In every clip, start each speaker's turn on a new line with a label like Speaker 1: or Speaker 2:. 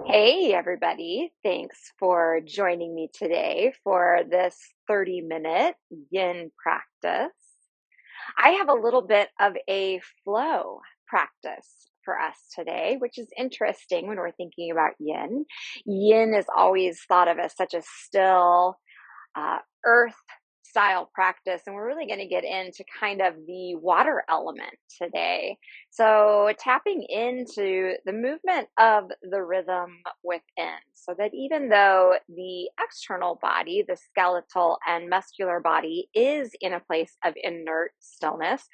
Speaker 1: Hey, everybody. Thanks for joining me today for this 30-minute yin practice. I have a little bit of a flow practice for us today, which is interesting when we're thinking about yin. Yin is always thought of as such a still, earth style practice, and we're really going to get into kind of the water element today. So, tapping into the movement of the rhythm within, so that even though the external body, the skeletal and muscular body, is in a place of inert stillness,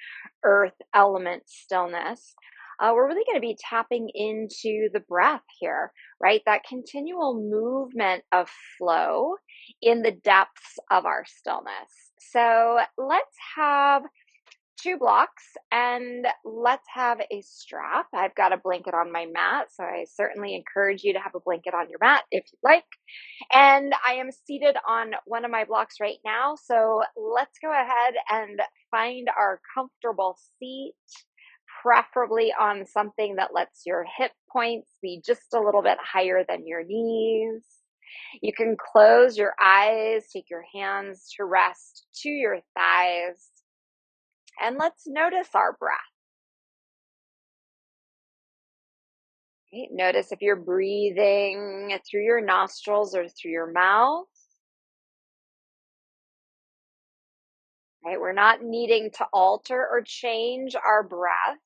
Speaker 1: earth element stillness. We're really going to be tapping into the breath here, right? That continual movement of flow in the depths of our stillness. So let's have two blocks and let's have a strap. I've got a blanket on my mat, so I certainly encourage you to have a blanket on your mat if you'd like. And I am seated on one of my blocks right now, so let's go ahead and find our comfortable seat, preferably on something that lets your hip points be just a little bit higher than your knees. You can close your eyes, take your hands to rest to your thighs, and let's notice our breath. Right? Notice if you're breathing through your nostrils or through your mouth. Right? We're not needing to alter or change our breath.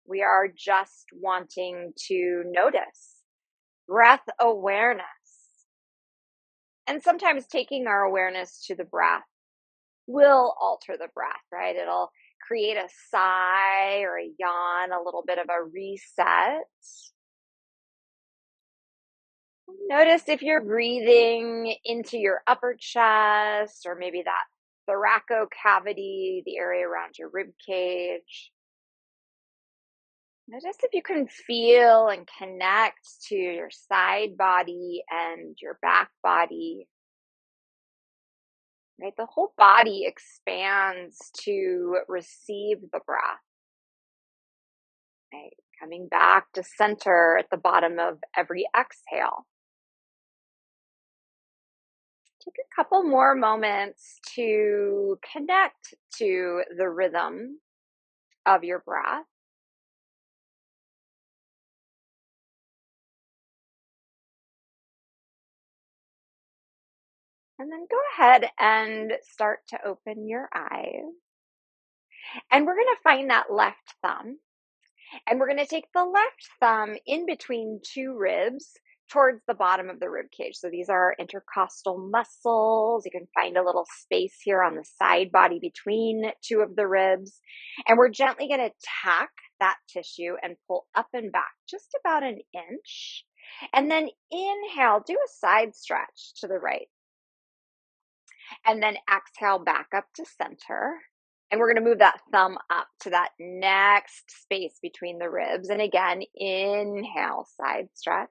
Speaker 1: We are just wanting to notice breath awareness. And sometimes taking our awareness to the breath will alter the breath, right? It'll create a sigh or a yawn, a little bit of a reset. Notice if you're breathing into your upper chest or maybe that thoracocavity, the area around your rib cage. Notice if you can feel and connect to your side body and your back body. Right? The whole body expands to receive the breath. Right? Coming back to center at the bottom of every exhale. Take a couple more moments to connect to the rhythm of your breath. And then go ahead and start to open your eyes. And we're going to find that left thumb. And we're going to take the left thumb in between two ribs towards the bottom of the rib cage. So these are intercostal muscles. You can find a little space here on the side body between two of the ribs. And we're gently going to tack that tissue and pull up and back just about an inch. And then inhale, do a side stretch to the right. And then exhale back up to center. And we're going to move that thumb up to that next space between the ribs. And again, inhale, side stretch.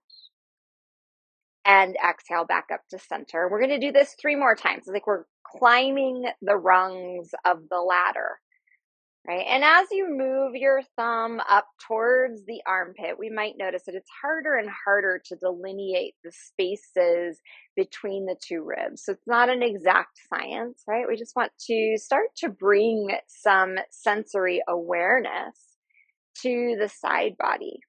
Speaker 1: And exhale back up to center. We're going to do this 3 more times. It's like we're climbing the rungs of the ladder. Right. And as you move your thumb up towards the armpit, we might notice that it's harder and harder to delineate the spaces between the two ribs. So it's not an exact science, right? We just want to start to bring some sensory awareness to the side body.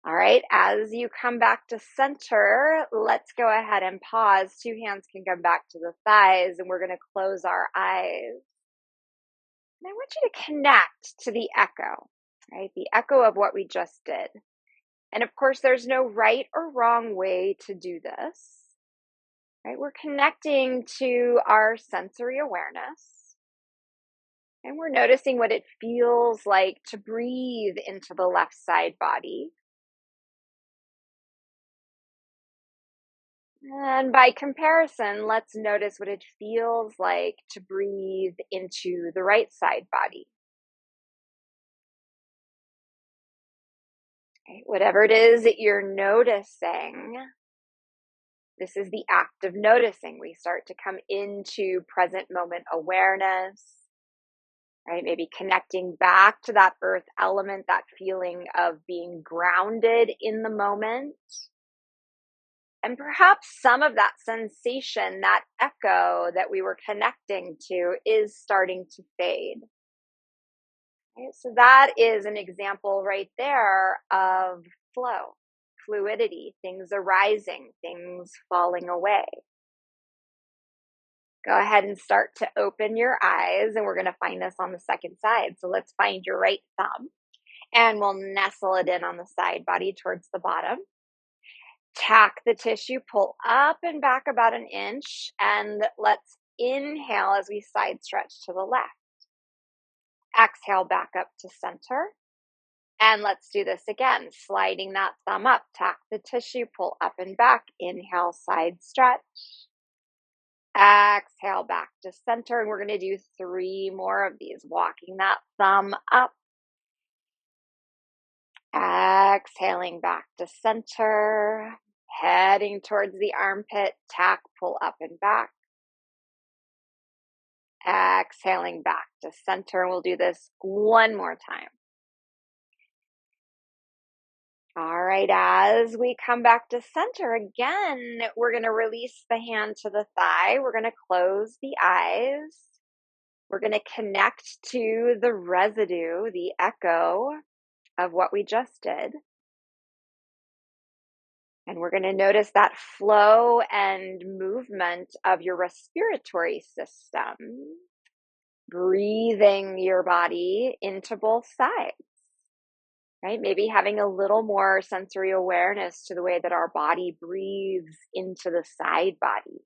Speaker 1: All right. As you come back to center, let's go ahead and pause. 2 hands can come back to the thighs, and we're going to close our eyes. And I want you to connect to the echo, right? The echo of what we just did. And of course, there's no right or wrong way to do this, right? We're connecting to our sensory awareness. And we're noticing what it feels like to breathe into the left side body. And by comparison, let's notice what it feels like to breathe into the right side body. Right? Whatever it is that you're noticing, this is the act of noticing. We start to come into present moment awareness, right? Maybe connecting back to that earth element, that feeling of being grounded in the moment. And perhaps some of that sensation, that echo that we were connecting to, is starting to fade. Right? So that is an example right there of flow, fluidity, things arising, things falling away. Go ahead and start to open your eyes, and we're going to find this on the second side. So let's find your right thumb, and we'll nestle it in on the side body towards the bottom. Tack the tissue, pull up and back about an inch, and let's inhale as we side stretch to the left. Exhale back up to center. And let's do this again, sliding that thumb up, tack the tissue, pull up and back, inhale, side stretch. Exhale back to center, and we're going to do 3 more of these, walking that thumb up. Exhaling back to center, heading towards the armpit, tack, pull up and back. Exhaling back to center, and we'll do this one more time. All right, as we come back to center again, we're going to release the hand to the thigh. We're going to close the eyes. We're going to connect to the residue, the echo of what we just did. And we're going to notice that flow and movement of your respiratory system, breathing your body into both sides. Right? Maybe having a little more sensory awareness to the way that our body breathes into the side body.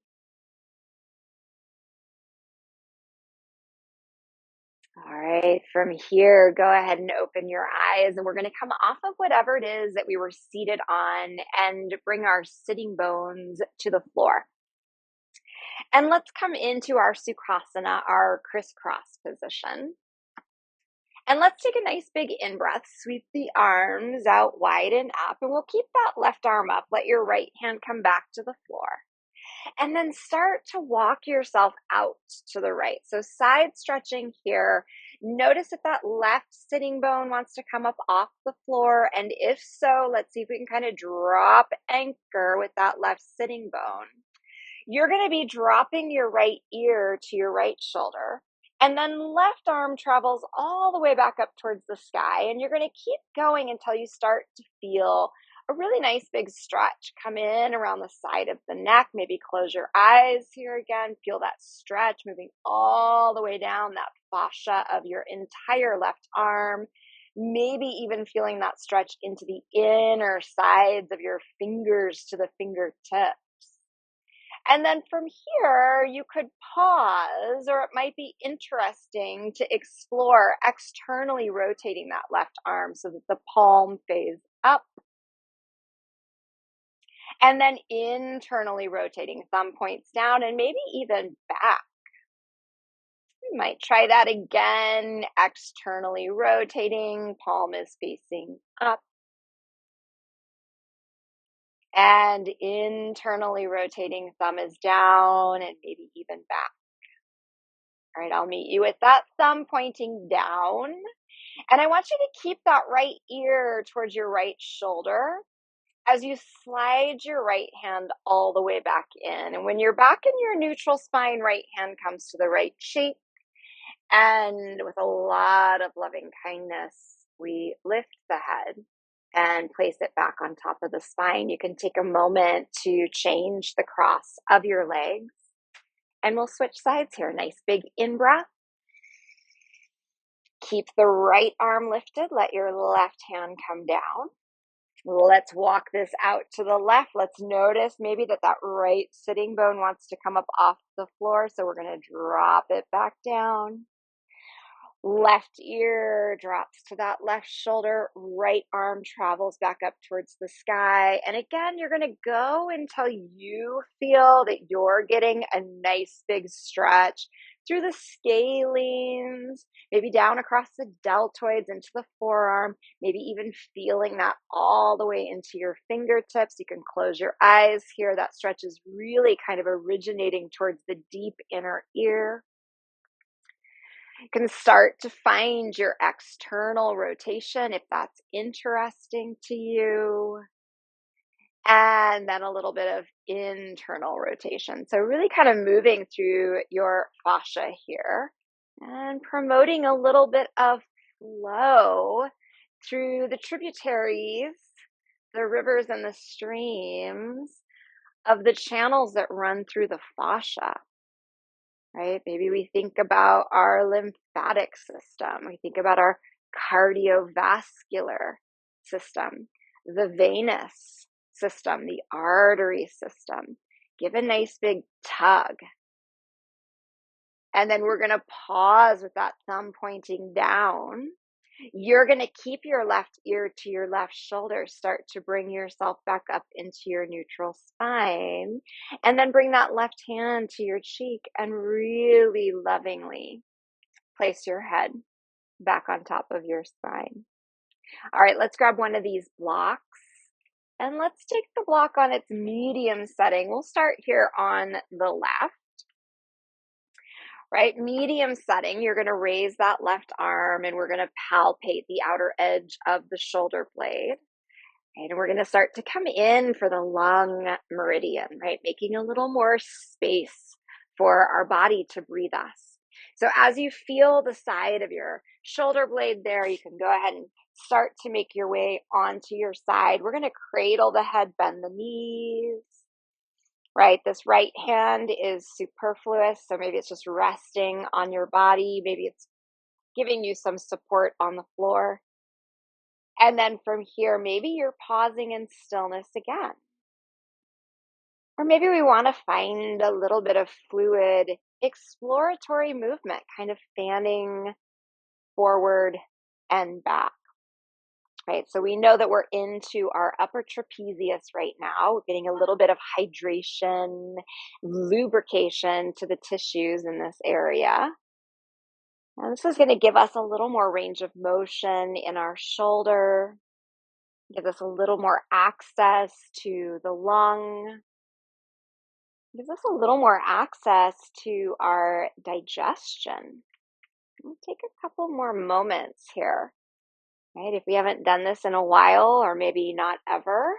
Speaker 1: All right, from here, go ahead and open your eyes, and we're going to come off of whatever it is that we were seated on and bring our sitting bones to the floor. And let's come into our Sukhasana, our crisscross position. And let's take a nice big in-breath, sweep the arms out wide and up, and we'll keep that left arm up. Let your right hand come back to the floor. And then start to walk yourself out to the right. So side stretching here. Notice if that left sitting bone wants to come up off the floor. And if so, let's see if we can kind of drop anchor with that left sitting bone. You're going to be dropping your right ear to your right shoulder. And then left arm travels all the way back up towards the sky. And you're going to keep going until you start to feel a really nice big stretch. Come in around the side of the neck. Maybe close your eyes here again. Feel that stretch moving all the way down that fascia of your entire left arm. Maybe even feeling that stretch into the inner sides of your fingers to the fingertips. And then from here, you could pause, or it might be interesting to explore externally rotating that left arm so that the palm face up. And then internally rotating, thumb points down and maybe even back. You might try that again, externally rotating, palm is facing up. And internally rotating, thumb is down and maybe even back. All right, I'll meet you with that thumb pointing down. And I want you to keep that right ear towards your right shoulder as you slide your right hand all the way back in. And when you're back in your neutral spine, right hand comes to the right cheek. And with a lot of loving kindness, we lift the head and place it back on top of the spine. You can take a moment to change the cross of your legs. And we'll switch sides here. Nice big in-breath. Keep the right arm lifted. Let your left hand come down. Let's walk this out to the left. Let's notice maybe that right sitting bone wants to come up off the floor. So we're going to drop it back down. Left ear drops to that left shoulder. Right arm travels back up towards the sky. And again, you're going to go until you feel that you're getting a nice big stretch through the scalenes, maybe down across the deltoids into the forearm, maybe even feeling that all the way into your fingertips. You can close your eyes here. That stretch is really kind of originating towards the deep inner ear. You can start to find your external rotation if that's interesting to you. and then a little bit of internal rotation. So really kind of moving through your fascia here and promoting a little bit of flow through the tributaries, the rivers and the streams of the channels that run through the fascia, right? Maybe we think about our lymphatic system. We think about our cardiovascular system, the venous system, the artery system. Give a nice big tug. And then we're going to pause with that thumb pointing down. You're going to keep your left ear to your left shoulder. Start to bring yourself back up into your neutral spine. And then bring that left hand to your cheek and really lovingly place your head back on top of your spine. All right, let's grab one of these blocks. And let's take the block on its medium setting. We'll start here on the left. Right, medium setting, you're going to raise that left arm and we're going to palpate the outer edge of the shoulder blade. Right, and we're going to start to come in for the lung meridian, right, making a little more space for our body to breathe us. So as you feel the side of your shoulder blade there, you can go ahead and start to make your way onto your side. We're going to cradle the head, bend the knees. Right, this right hand is superfluous, so maybe it's just resting on your body. Maybe it's giving you some support on the floor. And then from here, maybe you're pausing in stillness again. Or maybe we want to find a little bit of fluid exploratory movement, kind of fanning forward and back. Right, so we know that we're into our upper trapezius right now. We're getting a little bit of hydration, lubrication to the tissues in this area. And this is going to give us a little more range of motion in our shoulder, give us a little more access to the lung, gives us a little more access to our digestion. We'll take a couple more moments here. Right, if we haven't done this in a while, or maybe not ever,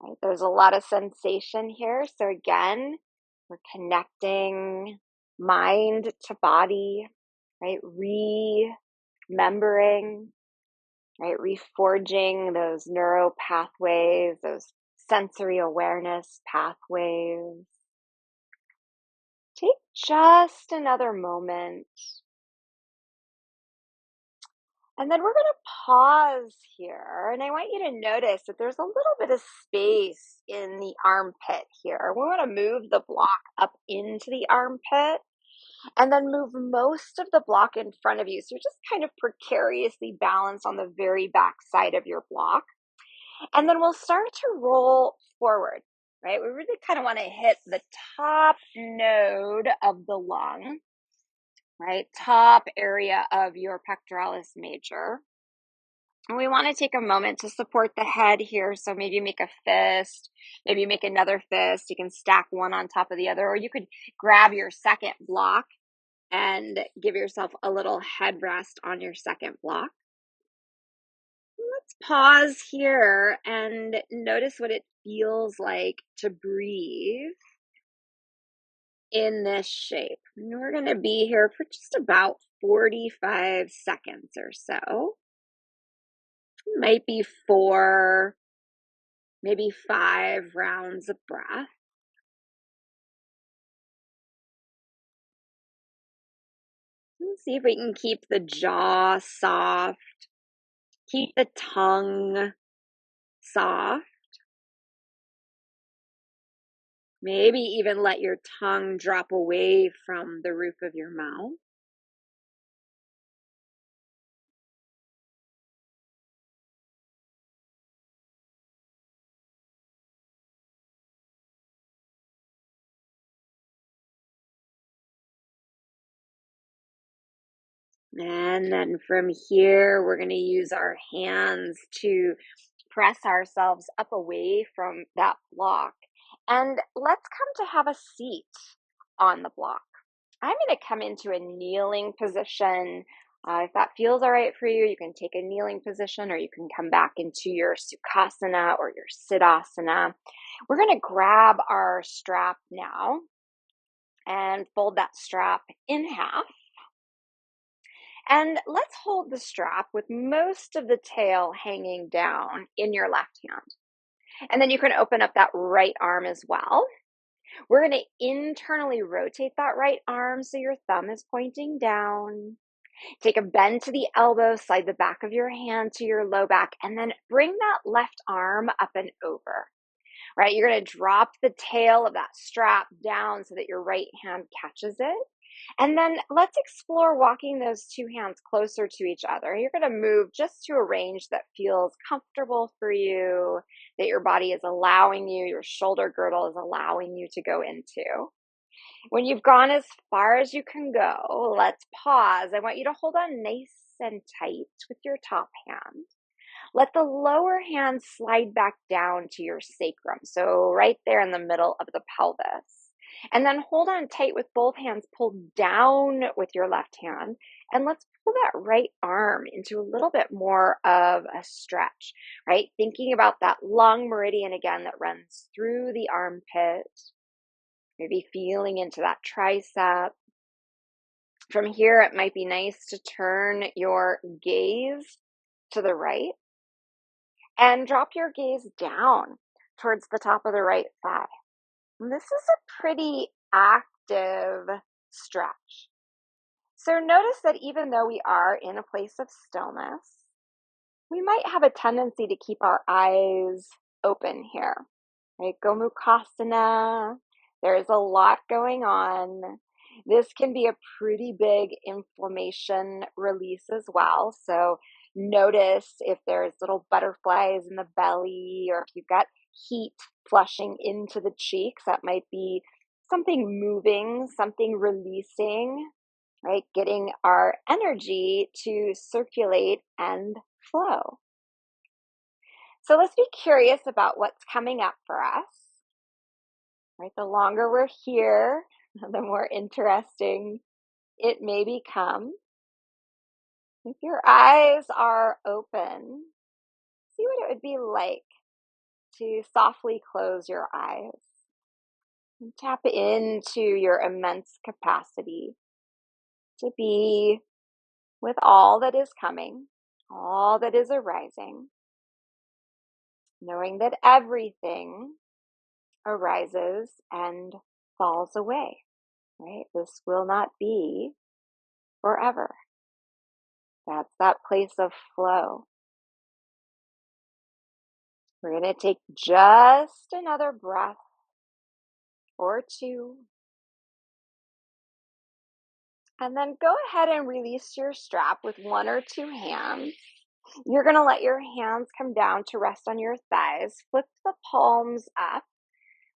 Speaker 1: right, there's a lot of sensation here. So again, we're connecting mind to body, right, remembering, right, reforging those neuro pathways, those sensory awareness pathways. Take just another moment. And then we're going to pause here. And I want you to notice that there's a little bit of space in the armpit here. We want to move the block up into the armpit and then move most of the block in front of you. So you're just kind of precariously balanced on the very back side of your block. And then we'll start to roll forward, right? We really kind of want to hit the top node of the lung. Right, top area of your pectoralis major. And we want to take a moment to support the head here. So maybe you make a fist, maybe you make another fist. You can stack one on top of the other, or you could grab your second block and give yourself a little headrest on your second block. Let's pause here and notice what it feels like to breathe in this shape. And we're going to be here for just about 45 seconds or so. Might be 4, maybe 5 rounds of breath. Let's see if we can keep the jaw soft, keep the tongue soft. Maybe even let your tongue drop away from the roof of your mouth. And then from here, we're going to use our hands to press ourselves up away from that block. And let's come to have a seat on the block. I'm going to come into a kneeling position If that feels all right for you, you can take a kneeling position or you can come back into your Sukhasana or your Siddhasana. We're going to grab our strap now and fold that strap in half. And let's hold the strap with most of the tail hanging down in your left hand. And then you can open up that right arm as well. We're going to internally rotate that right arm so your thumb is pointing down. Take a bend to the elbow, slide the back of your hand to your low back, and then bring that left arm up and over. Right? You're going to drop the tail of that strap down so that your right hand catches it. And then let's explore walking those two hands closer to each other. You're going to move just to a range that feels comfortable for you, that your body is allowing you, your shoulder girdle is allowing you to go into. When you've gone as far as you can go, let's pause. I want you to hold on nice and tight with your top hand. Let the lower hand slide back down to your sacrum, so right there in the middle of the pelvis. And then hold on tight with both hands pulled down with your left hand. And let's pull that right arm into a little bit more of a stretch, right? Thinking about that long meridian again that runs through the armpit. Maybe feeling into that tricep. From here, it might be nice to turn your gaze to the right and drop your gaze down towards the top of the right thigh. And this is a pretty active stretch. So notice that even though we are in a place of stillness, we might have a tendency to keep our eyes open here, right? Gomukhasana. There's a lot going on. This can be a pretty big inflammation release as well. So notice if there's little butterflies in the belly or if you've got heat flushing into the cheeks, that might be something moving, something releasing, right? Getting our energy to circulate and flow. So let's be curious about what's coming up for us. Right? The longer we're here, the more interesting it may become. If your eyes are open, see what it would be like to softly close your eyes and tap into your immense capacity to be with all that is coming, all that is arising, knowing that everything arises and falls away, right? This will not be forever. That's that place of flow. We're going to take just another breath or two. And then go ahead and release your strap with one or two hands. You're going to let your hands come down to rest on your thighs. Flip the palms up.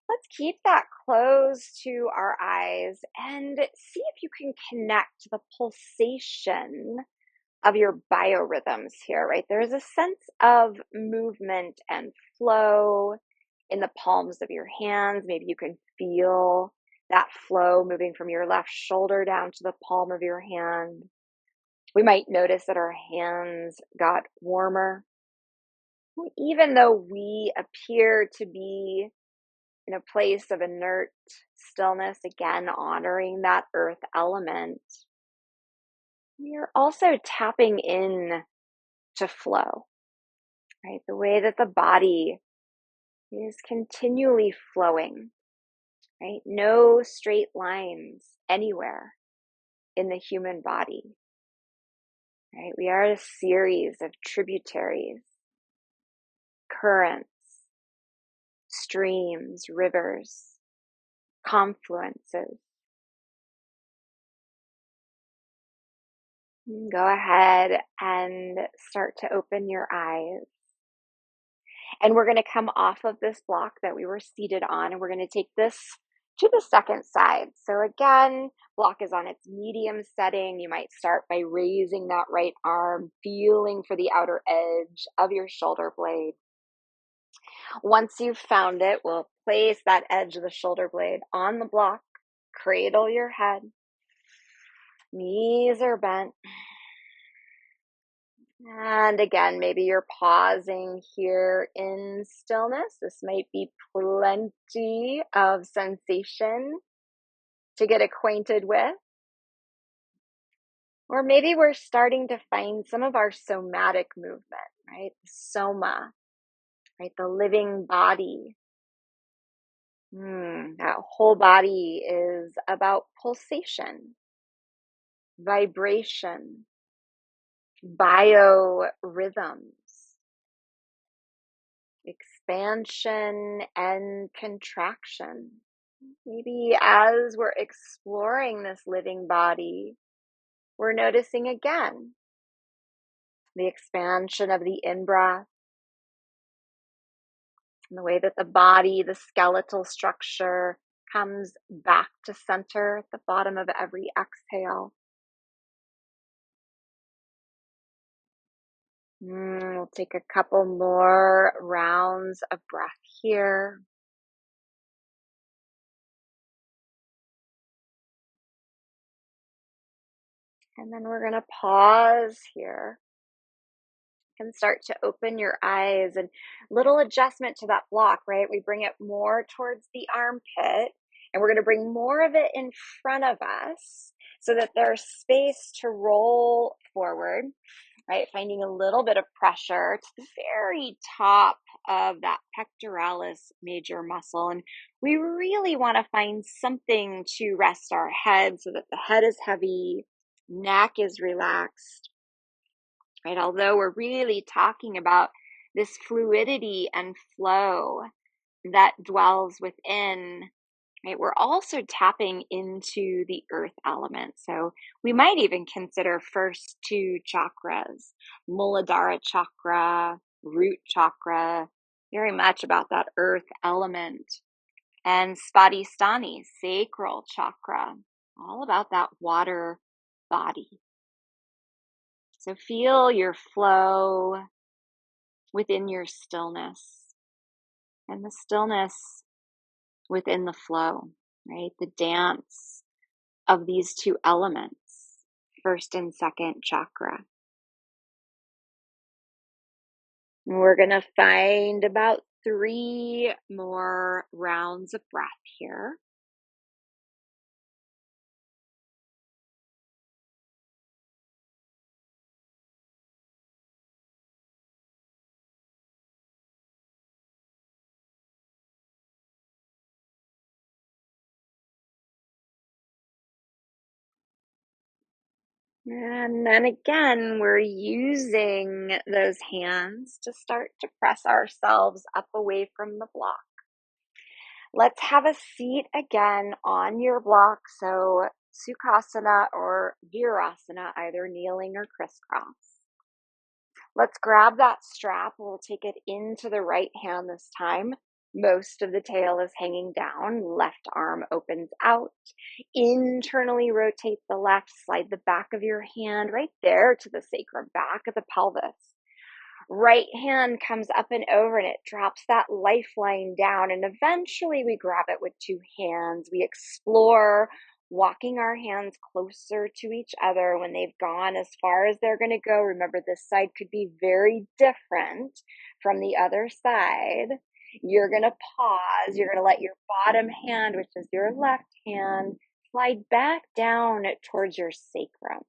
Speaker 1: Let's keep that close to our eyes and see if you can connect the pulsation of your biorhythms here, right? There's a sense of movement and flow in the palms of your hands. Maybe you can feel that flow moving from your left shoulder down to the palm of your hand. We might notice that our hands got warmer. Even though we appear to be in a place of inert stillness, again, honoring that earth element, we are also tapping in to flow, right? The way that the body is continually flowing, right? No straight lines anywhere in the human body, right? We are a series of tributaries, currents, streams, rivers, confluences. Go ahead and start to open your eyes. And we're going to come off of this block that we were seated on, and we're going to take this to the second side. So again, block is on its medium setting. You might start by raising that right arm, feeling for the outer edge of your shoulder blade. Once you've found it, we'll place that edge of the shoulder blade on the block, cradle your head, knees are bent, And again, maybe you're pausing here in stillness. This might be plenty of sensation to get acquainted with. Or maybe we're starting to find some of our somatic movement, right? Soma, right? The living body. That whole body is about pulsation, vibration, biorhythms, expansion and contraction. Maybe as we're exploring this living body, we're noticing again the expansion of the in-breath, and the way that the body, the skeletal structure, comes back to center at the bottom of every exhale. We'll take a couple more rounds of breath here. And then we're going to pause here and start to open your eyes, and little adjustment to that block, right? We bring it more towards the armpit, and we're going to bring more of it in front of us so that there's space to roll forward, right? Finding a little bit of pressure to the very top of that pectoralis major muscle. And we really want to find something to rest our head so that the head is heavy, neck is relaxed, right? Although we're really talking about this fluidity and flow that dwells within, right? We're also tapping into the earth element. So we might even consider first two chakras, Muladhara chakra, root chakra, very much about that earth element, and Svadhisthani, sacral chakra, all about that water body. So feel your flow within your stillness, and the stillness within the flow, right? The dance of these two elements, first and second chakra. And we're going to find about 3 more rounds of breath here. And then again, we're using those hands to start to press ourselves up away from the block. Let's have a seat again on your block. So Sukhasana or Virasana, either kneeling or crisscross. Let's grab that strap. We'll take it into the right hand this time. Most of the tail is hanging down. Left arm opens out. Internally rotate the left. Slide the back of your hand right there to the sacrum, back of the pelvis. Right hand comes up and over, and it drops that lifeline down, and eventually we grab it with 2 hands. We explore walking our hands closer to each other when they've gone as far as they're going to go. Remember, this side could be very different from the other side. You're going to pause. You're going to let your bottom hand, which is your left hand, slide back down towards your sacrum.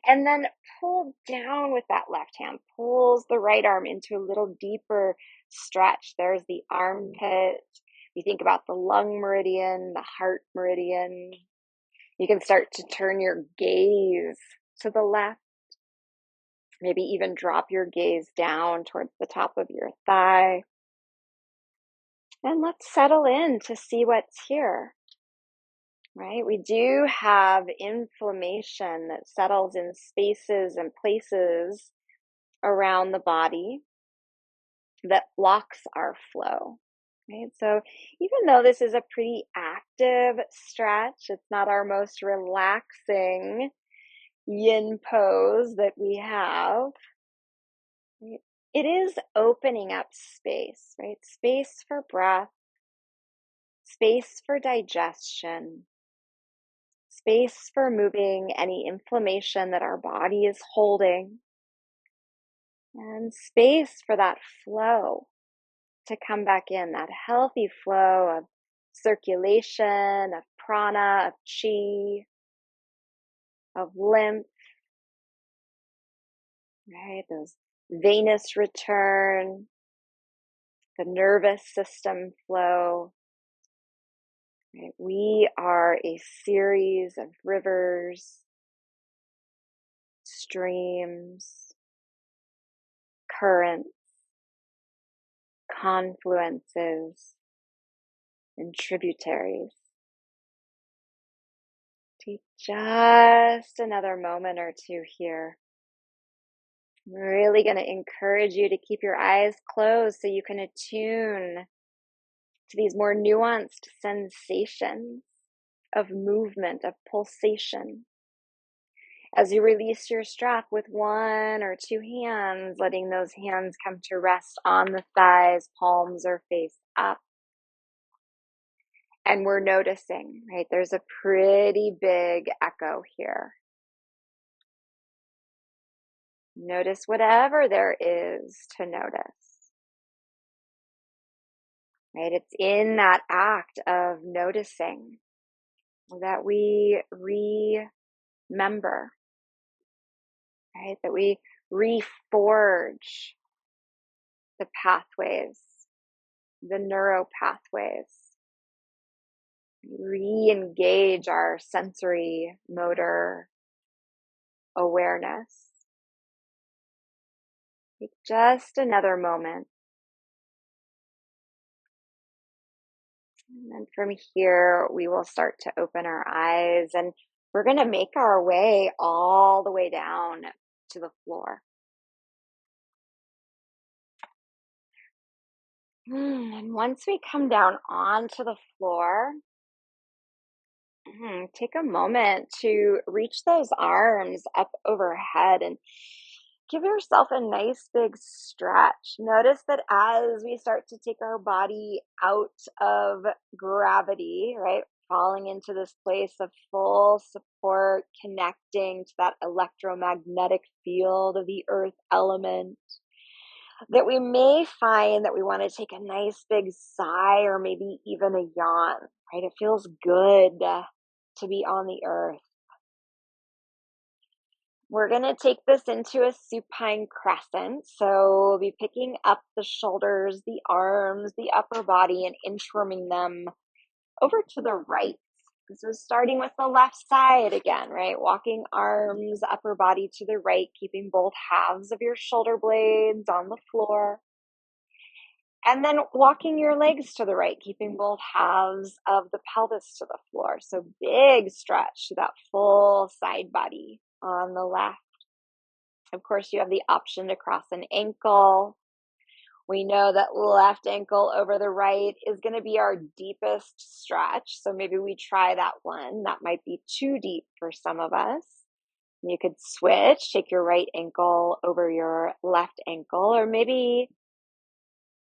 Speaker 1: And then pull down with that left hand, pulls the right arm into a little deeper stretch. There's the armpit. You think about the lung meridian, the heart meridian. You can start to turn your gaze to the left. Maybe even drop your gaze down towards the top of your thigh. And let's settle in to see what's here. Right? We do have inflammation that settles in spaces and places around the body that blocks our flow. Right? So even though this is a pretty active stretch, it's not our most relaxing yin pose that we have. Right? It is opening up space, right? Space for breath, space for digestion, space for moving any inflammation that our body is holding. and space for that flow to come back in, that healthy flow of circulation, of prana, of chi, of lymph, right? Those venous return, the nervous system flow. Right? We are a series of rivers, streams, currents, confluences, and tributaries. Take just another moment or two here. I'm really going to encourage you to keep your eyes closed so you can attune to these more nuanced sensations of movement, of pulsation. As you release your strap with one or two hands, letting those hands come to rest on the thighs, palms are face up. And we're noticing, right? There's a pretty big echo here. Notice whatever there is to notice, right? It's in that act of noticing that we remember, right? That we reforge the pathways, the neural pathways, re-engage our sensory motor awareness. Take just another moment. And then from here, we will start to open our eyes and we're going to make our way all the way down to the floor. And once we come down onto the floor, take a moment to reach those arms up overhead and give yourself a nice big stretch. Notice that as we start to take our body out of gravity, right, falling into this place of full support, connecting to that electromagnetic field of the earth element, that we may find that we want to take a nice big sigh or maybe even a yawn, right? It feels good to be on the earth. We're going to take this into a supine crescent. So we'll be picking up the shoulders, the arms, the upper body, and inchworming them over to the right. So starting with the left side again, right? Walking arms, upper body to the right, keeping both halves of your shoulder blades on the floor. And then walking your legs to the right, keeping both halves of the pelvis to the floor. So big stretch to that full side body on the left. Of course, you have the option to cross an ankle. We know that left ankle over the right is going to be our deepest stretch. So maybe we try that one. That might be too deep for some of us. You could switch, take your right ankle over your left ankle, or maybe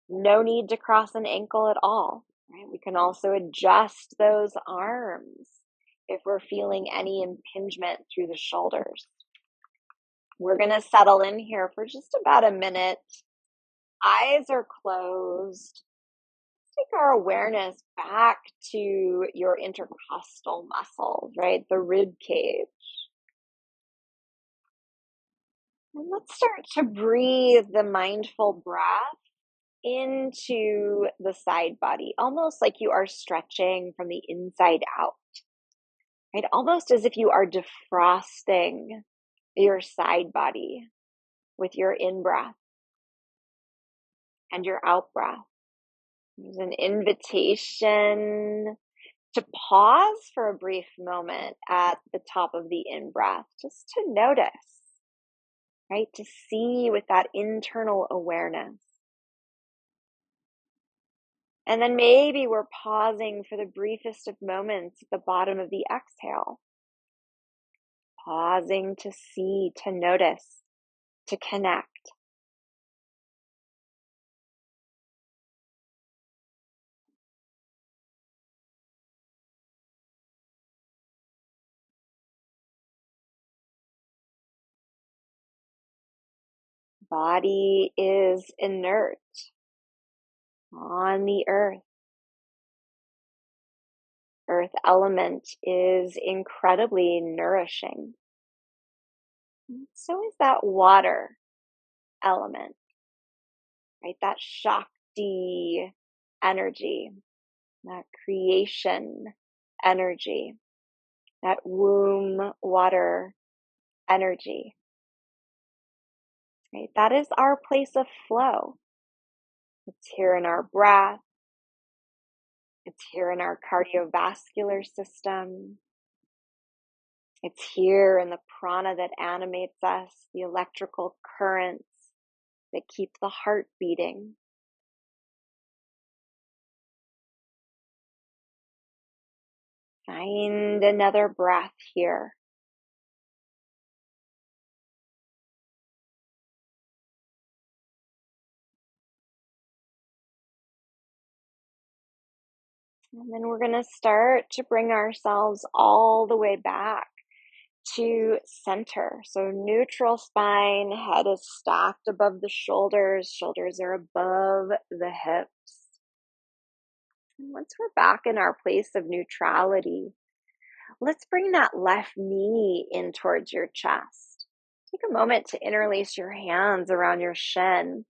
Speaker 1: no need to cross an ankle at all. Right? We can also adjust those arms if we're feeling any impingement through the shoulders. We're going to settle in here for just about a minute. Eyes are closed. Take our awareness back to your intercostal muscles, right? The rib cage. And let's start to breathe the mindful breath into the side body, almost like you are stretching from the inside out, right? Almost as if you are defrosting your side body with your in-breath and your out-breath. There's an invitation to pause for a brief moment at the top of the in-breath, just to notice, right? To see with that internal awareness. And then maybe we're pausing for the briefest of moments at the bottom of the exhale. Pausing to see, to notice, to connect. body is inert on the earth. Earth element is incredibly nourishing. So is that water element, right? That Shakti energy, that creation energy, that womb water energy, right? That is our place of flow. It's here in our breath. It's here in our cardiovascular system. It's here in the prana that animates us, the electrical currents that keep the heart beating. Find another breath here. And then we're going to start to bring ourselves all the way back to center. So neutral spine, head is stacked above the shoulders. Shoulders are above the hips. And once we're back in our place of neutrality, let's bring that left knee in towards your chest. Take a moment to interlace your hands around your shin,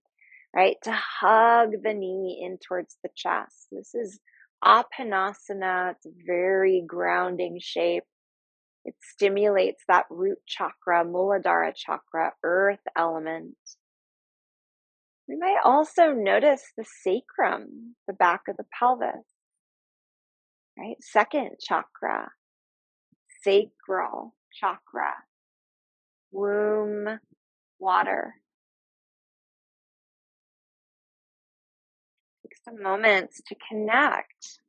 Speaker 1: right? To hug the knee in towards the chest. This is Apanasana. It's a very grounding shape. It stimulates that root chakra, Muladhara chakra, earth element. We might also notice the sacrum, the back of the pelvis, right? Second chakra, sacral chakra, womb, water. Take some moments to connect,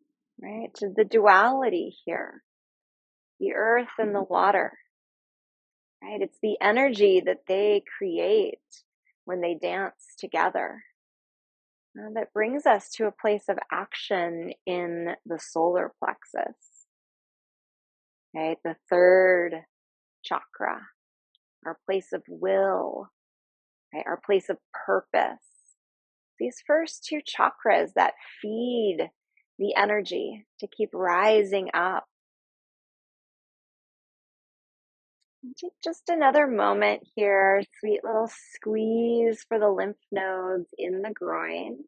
Speaker 1: right, to the duality here, the earth and the water, right? It's the energy that they create when they dance together. That brings us to a place of action in the solar plexus, right? The third chakra, our place of will, right? Our place of purpose. These first two chakras that feed the energy to keep rising up. Take just another moment here, sweet little squeeze for the lymph nodes in the groin.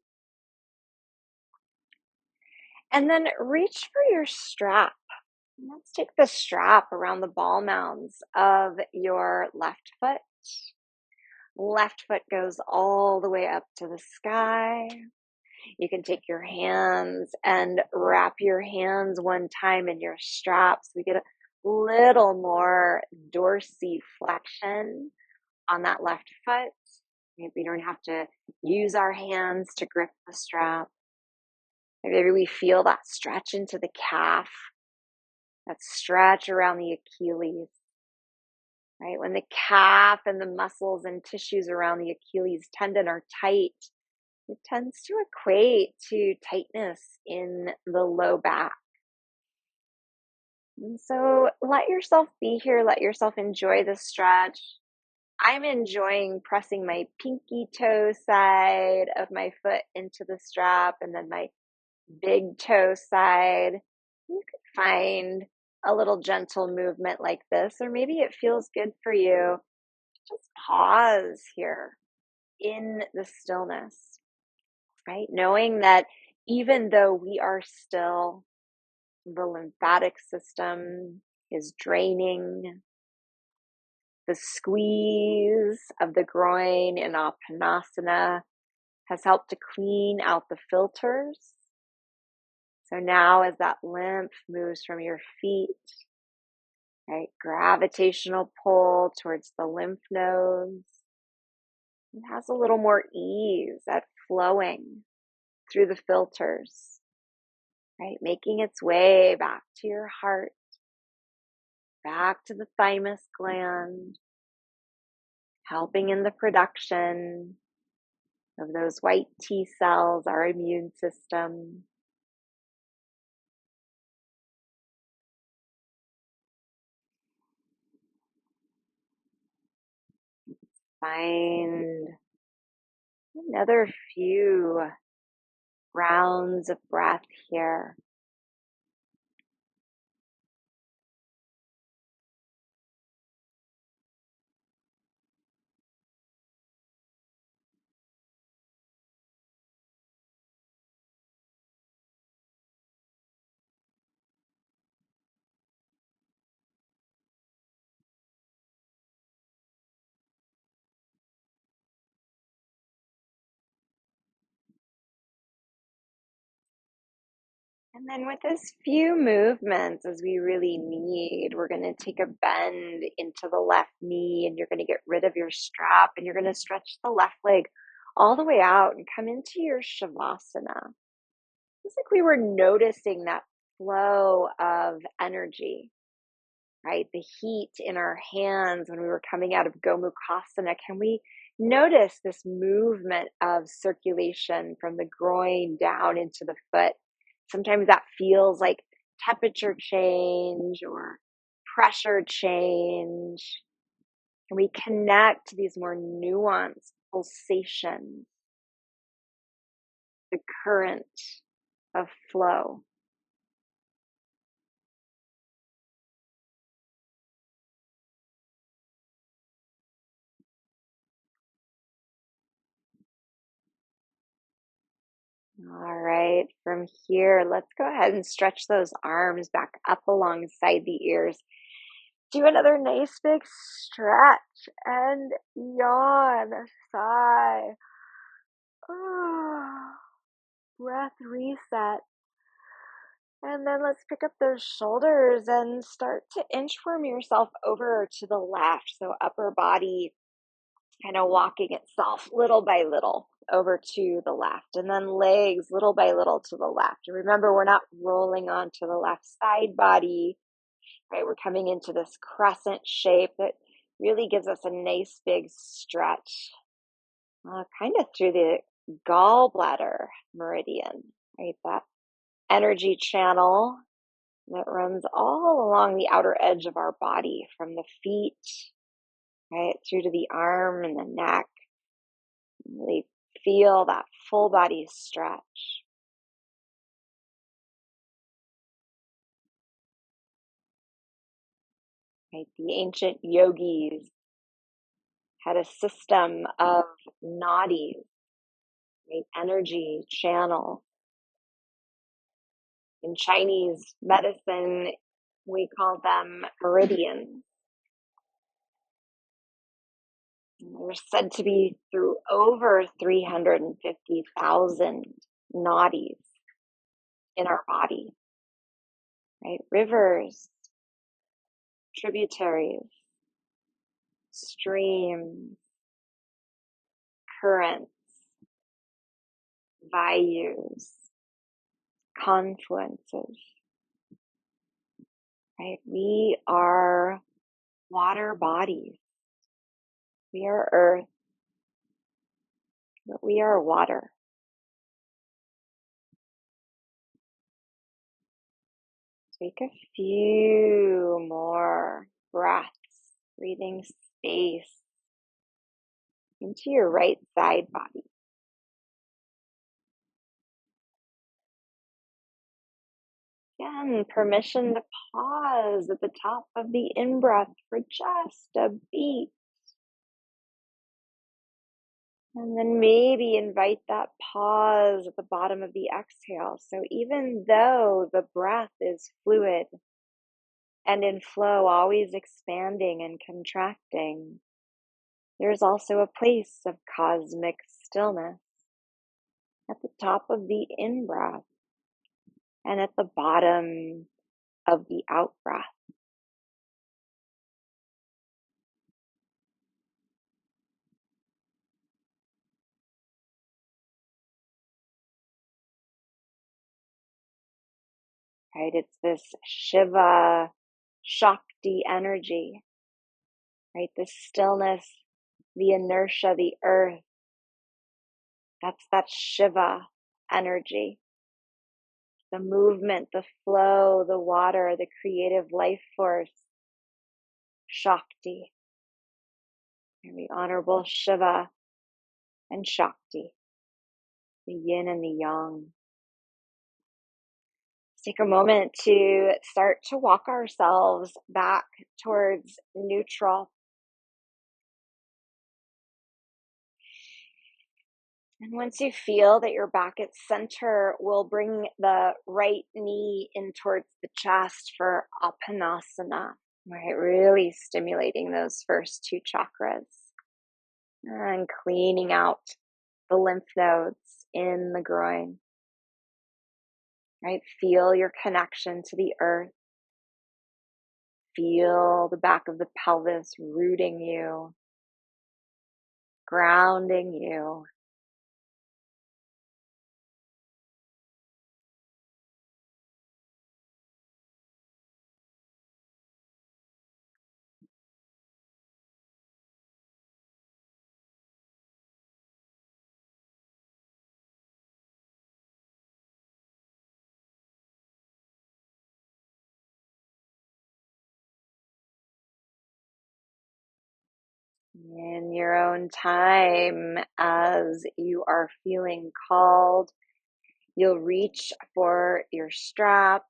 Speaker 1: And then reach for your strap. Let's take the strap around the ball mounds of your left foot. Left foot goes all the way up to the sky. You can take your hands and wrap your hands one time in your straps. We get a little more dorsiflexion on that left foot. Maybe we don't have to use our hands to grip the strap. Maybe we feel that stretch into the calf, that stretch around the Achilles, right? When the calf and the muscles and tissues around the Achilles tendon are tight, it tends to equate to tightness in the low back. And so let yourself be here. Let yourself enjoy the stretch. I'm enjoying pressing my pinky toe side of my foot into the strap and then my big toe side. You could find a little gentle movement like this, or maybe it feels good for you. Just pause here in the stillness, right? Knowing that even though we are still, the lymphatic system is draining. The squeeze of the groin in Apanasana has helped to clean out the filters. So now as that lymph moves from your feet, right, gravitational pull towards the lymph nodes, it has a little more ease at flowing through the filters, right, making its way back to your heart, back to the thymus gland, helping in the production of those white T cells, our immune system. Find Another few rounds of breath here. And then with as few movements as we really need, we're going to take a bend into the left knee and you're going to get rid of your strap and you're going to stretch the left leg all the way out and come into your Shavasana. It's like we were noticing that flow of energy, right? The heat in our hands when we were coming out of Gomukhasana. Can we notice this movement of circulation from the groin down into the foot? Sometimes that feels like temperature change or pressure change. And we connect to these more nuanced pulsations, the current of flow. All right, from here, let's go ahead and stretch those arms back up alongside the ears. Do another nice big stretch and yawn, sigh. Breath reset. And then let's pick up those shoulders and start to inchworm yourself over to the left. So upper body kind of walking itself little by little over to the left, and then legs little by little to the left. And remember, we're not rolling onto the left side body, right? We're coming into this crescent shape that really gives us a nice big stretch, kind of through the gallbladder meridian, right? That energy channel that runs all along the outer edge of our body from the feet, right, through to the arm and the neck. Really feel that full body stretch. Right? The ancient yogis had a system of nadis, right? Energy channel. In Chinese medicine, we call them meridians. They're said to be through over 350,000 nadis in our body, right? Rivers, tributaries, streams, currents, vayus, confluences, right? We are water bodies. We are earth, but we are water. Take a few more breaths, breathing space into your right side body. Again, permission to pause at the top of the in-breath for just a beat. And then maybe invite that pause at the bottom of the exhale. So even though the breath is fluid and in flow, always expanding and contracting, there's also a place of cosmic stillness at the top of the in-breath and at the bottom of the out-breath. Right? It's this Shiva Shakti energy, right? The stillness, the inertia, the earth. That's that Shiva energy. The movement, the flow, the water, the creative life force, Shakti. Very honorable Shiva and Shakti, the yin and the yang. Let's take a moment to start to walk ourselves back towards neutral. And once you feel that you're back at center, we'll bring the right knee in towards the chest for Apanasana, right? Really stimulating those first two chakras and cleaning out the lymph nodes in the groin, right? Feel your connection to the earth. Feel the back of the pelvis rooting you, grounding you. In your own time, as you are feeling called, you'll reach for your strap.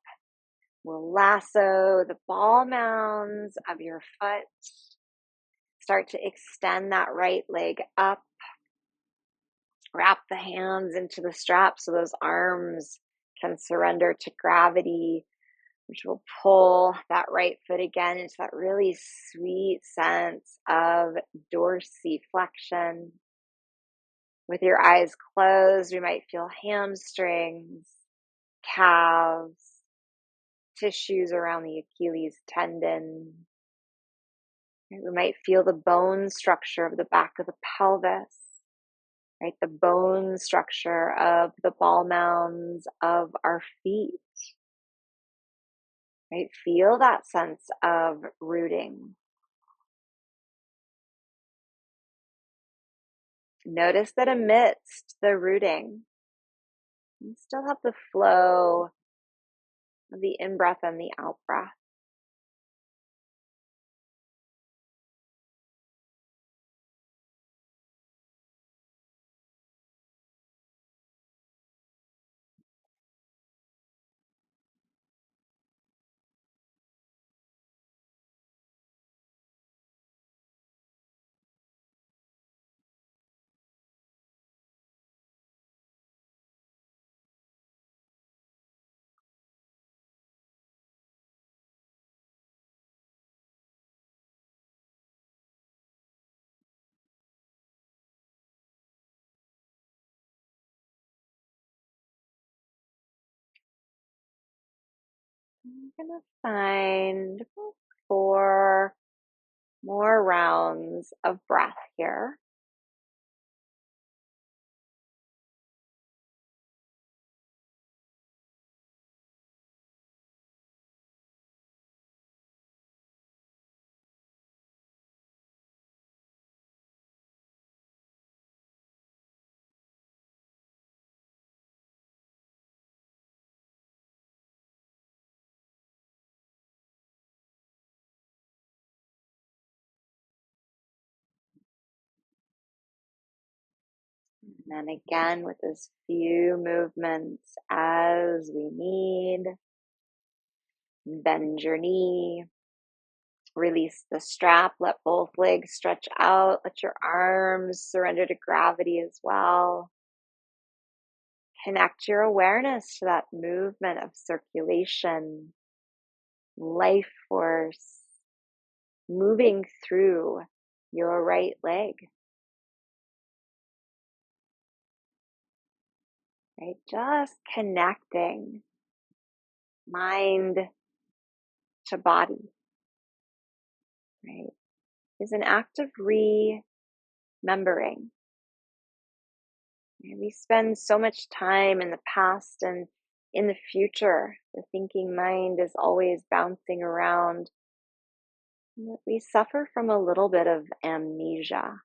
Speaker 1: We'll lasso the ball mounds of your foot. Start to extend that right leg up. Wrap the hands into the strap so those arms can surrender to gravity, which will pull that right foot again into that really sweet sense of dorsiflexion. With your eyes closed, we might feel hamstrings, calves, tissues around the Achilles tendon. We might feel the bone structure of the back of the pelvis, right? The bone structure of the ball mounds of our feet, right? Feel that sense of rooting. Notice that amidst the rooting, you still have the flow of the in-breath and the out-breath. I'm going to find 4 more rounds of breath here. And then again with as few movements as we need. Bend your knee. Release the strap. Let both legs stretch out. Let your arms surrender to gravity as well. Connect your awareness to that movement of circulation, life force moving through your right leg. Right? Just connecting mind to body, right? Is an act of remembering. Right? We spend so much time in the past and in the future. The thinking mind is always bouncing around. We suffer from a little bit of amnesia.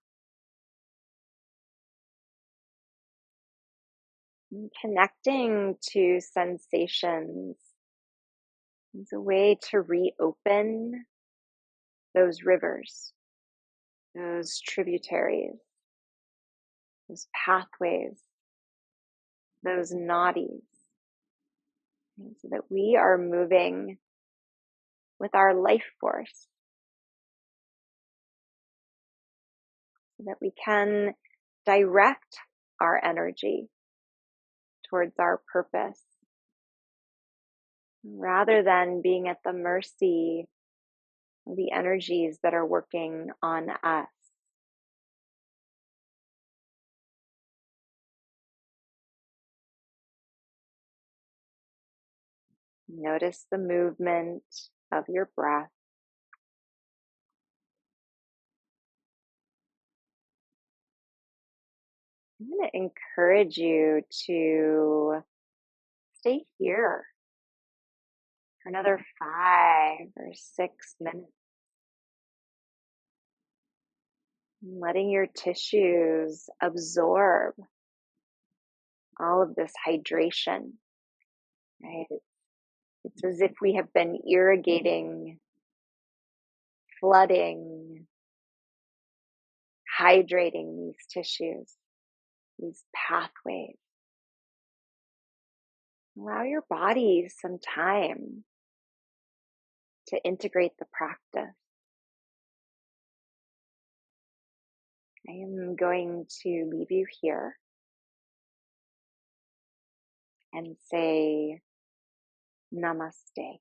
Speaker 1: And connecting to sensations is a way to reopen those rivers, those tributaries, those pathways, those nadis, right? So that we are moving with our life force, so that we can direct our energy towards our purpose rather than being at the mercy of the energies that are working on us. Notice the movement of your breath. I'm going to encourage you to stay here for another 5 or 6 minutes, letting your tissues absorb all of this hydration, right? It's as if we have been irrigating, flooding, hydrating these tissues, these pathways. Allow your body some time to integrate the practice. I am going to leave you here and say namaste.